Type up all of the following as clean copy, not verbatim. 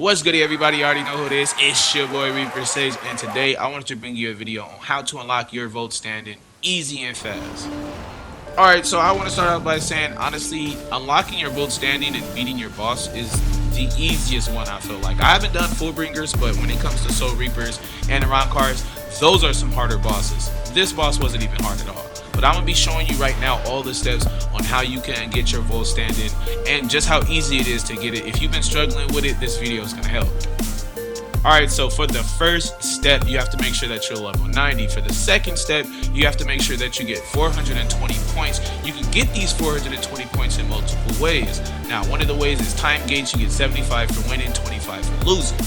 What's good, everybody? You already know who it is. It's your boy Reaper Sage, and today I wanted to bring you a video on how to unlock your Volt standing easy and fast. Alright, so I want to start out by saying, honestly, unlocking your Volt standing and beating your boss is the easiest one, I feel like. I haven't done Fullbringers, but when it comes to Soul Reapers and ARRANCARS, those are some harder bosses. This boss wasn't even hard at all. But I'm going to be showing you right now all the steps on how you can get your Volt standing and just how easy it is to get it. If you've been struggling with it, this video is going to help. Alright, so for the first step, you have to make sure that you're level 90. For the second step, you have to make sure that you get 420 points. You can get these 420 points in multiple ways. Now, one of the ways is time gates. You get 75 for winning, 25 for losing.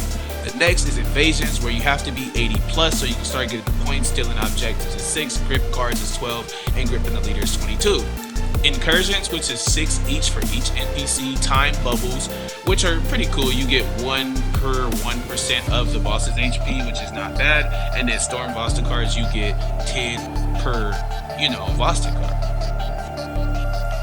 The next is invasions, where you have to be 80 plus so you can start getting the points. Stealing objectives is 6, grip cards is 12, and gripping the leader is 22. Incursions, which is 6 each for each NPC. Time bubbles, which are pretty cool. You get 1 per 1% of the boss's HP, which is not bad. And then storm Vollstanding cards, you get 10 per, Vollstanding card.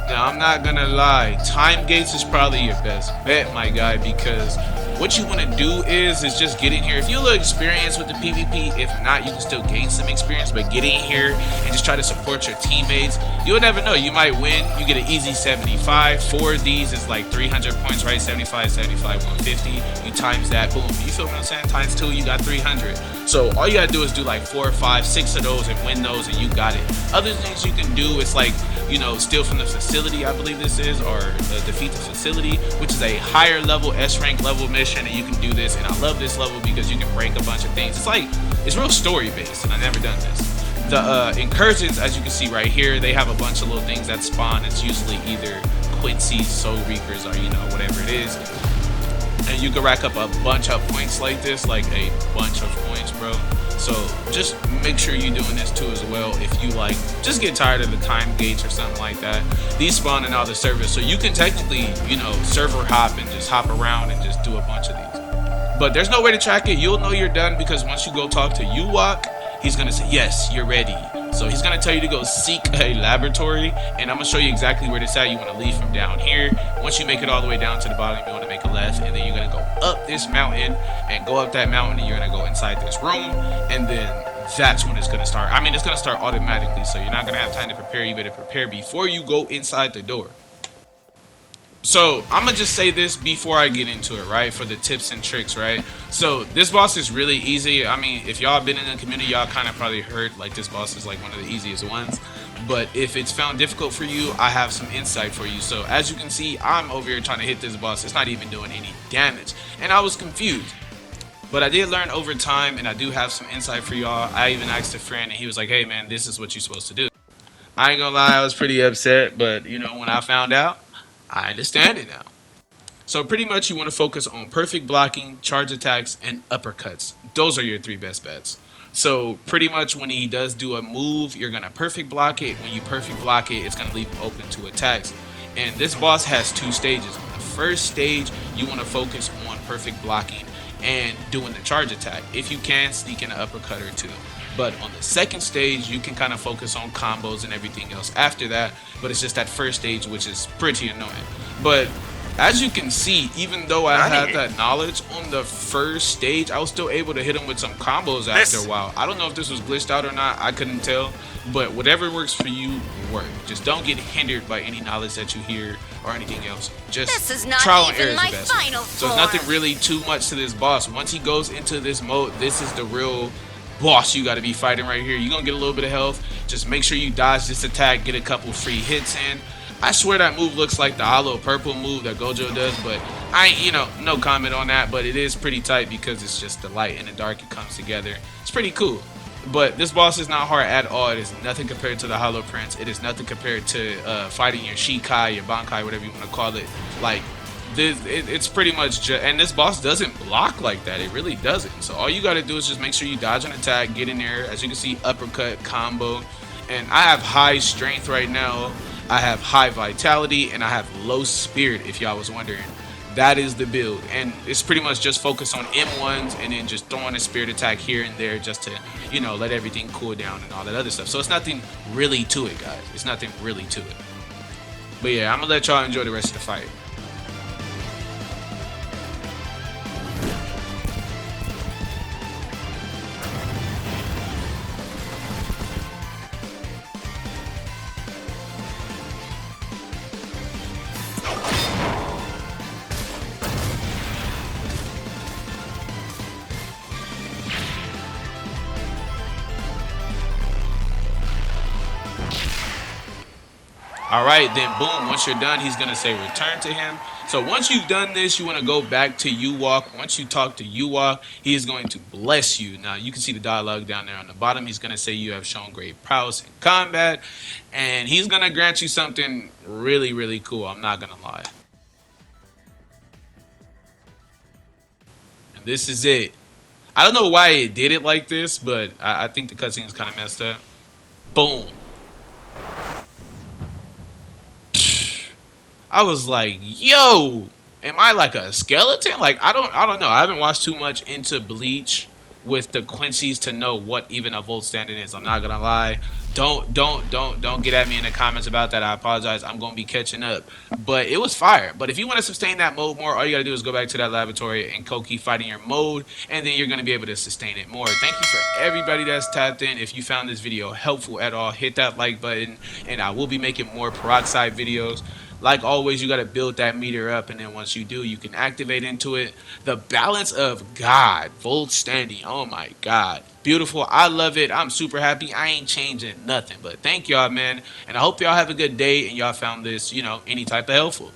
Now, I'm not gonna lie, time gates is probably your best bet, my guy, because what you want to do is just get in here. If you look experienced with the PvP, if not, you can still gain some experience, but get in here and just try to support your teammates. You'll never know, you might win. You get an easy 75. 4 of these is like 300 points, right? 75, 75, 150. You times that, boom. You feel what I'm saying? Times 2, you got 300. So all you gotta do is do like 4 or 5, 6 of those and win those, and you got it. Other things you can do is like, steal from the facility, I believe this is, or defeat the facility, which is a higher level S rank level mission, and you can do this. And I love this level because you can break a bunch of things. It's real story based, and I've never done this. The incursions, as you can see right here, they have a bunch of little things that spawn. It's usually either Quincy's, Soul Reapers, or whatever it is. And you can rack up a bunch of points like this, like a bunch of points, bro. So just make sure you're doing this too as well. If you just get tired of the time gates or something like that. These spawn in all the servers, so you can technically, server hop and just hop around and just do a bunch of these. But there's no way to track it. You'll know you're done because once you go talk to YHWACH, he's gonna say, yes, you're ready. So he's gonna tell you to go seek a laboratory, and I'm gonna show you exactly where this at. You wanna leave from down here. Once you make it all the way down to the bottom, you wanna make a left, and then you're gonna go up this mountain and go up that mountain, and you're gonna go inside this room, and then that's when it's gonna start. I mean, it's gonna start automatically, so you're not gonna have time to prepare. You better prepare before you go inside the door. So I'm gonna just say this before I get into it, right? For the tips and tricks, right? So this boss is really easy. I mean, if y'all been in the community, y'all kind of probably heard this boss is like one of the easiest ones. But if it's found difficult for you, I have some insight for you. So as you can see, I'm over here trying to hit this boss. It's not even doing any damage, and I was confused. But I did learn over time, and I do have some insight for y'all. I even asked a friend, and he was like, hey man, this is what you're supposed to do. I ain't gonna lie, I was pretty upset, but when I found out, I understand it now. So pretty much you want to focus on perfect blocking, charge attacks, and uppercuts. Those are your 3 best bets. So pretty much when he does do a move, you're going to perfect block it. When you perfect block it, it's going to leave him open to attacks. And this boss has 2 stages. On the first stage, you want to focus on perfect blocking and doing the charge attack. If you can, sneak in an uppercut or 2. But on the second stage, you can kind of focus on combos and everything else after that. But it's just that first stage, which is pretty annoying. But as you can see, even though I had that knowledge on the first stage, I was still able to hit him with some combos after a while. I don't know if this was glitched out or not. I couldn't tell. But whatever works for you, work. Just don't get hindered by any knowledge that you hear or anything else. Just trial and error is the best. So there's nothing really too much to this boss. Once he goes into this mode, this is the real boss you got to be fighting right here. You're gonna get a little bit of health. Just make sure you dodge this attack, get a couple free hits in. I swear that move looks like the hollow purple move that Gojo does, but I ain't, no comment on that. But it is pretty tight because it's just the light and the dark, it comes together. It's pretty cool. But this boss is not hard at all. It is nothing compared to the Hollow Prince. It is nothing compared to fighting your Shikai, your Bankai, whatever you want to call it. Like, it's pretty much and this boss doesn't block like that. It really doesn't. So all you got to do is just make sure you dodge an attack, get in there. As you can see, uppercut, combo. And I have high strength right now. I have high vitality, and I have low spirit, if y'all was wondering. That is the build, and it's pretty much just focus on M1s and then just throwing a spirit attack here and there just to, let everything cool down and all that other stuff. So it's nothing really to it, guys. It's nothing really to it. But yeah, I'm gonna let y'all enjoy the rest of the fight. All right, then boom, once you're done, he's going to say return to him. So once you've done this, you want to go back to YHWACH. Once you talk to YHWACH, he is going to bless you. Now, you can see the dialogue down there on the bottom. He's going to say you have shown great prowess in combat, and he's going to grant you something really, really cool. I'm not going to lie. And this is it. I don't know why it did it like this, but I think the cutscene is kind of messed up. Boom. I was like, yo, am I like a skeleton? Like I don't know. I haven't watched too much into Bleach with the Quincy's to know what even a volt standing is. I'm not gonna lie. Don't get at me in the comments about that. I apologize. I'm gonna be catching up. But it was fire. But if you want to sustain that mode more, all you gotta do is go back to that laboratory and Koki fighting your mode, and then you're gonna be able to sustain it more. Thank you for everybody that's tapped in. If you found this video helpful at all, hit that like button, and I will be making more peroxide videos. Like always, you got to build that meter up, and then once you do, you can activate into it. The balance of God, Vollstanding. Oh my God, beautiful. I love it. I'm super happy. I ain't changing nothing. But thank y'all, man, and I hope y'all have a good day and y'all found this, any type of helpful.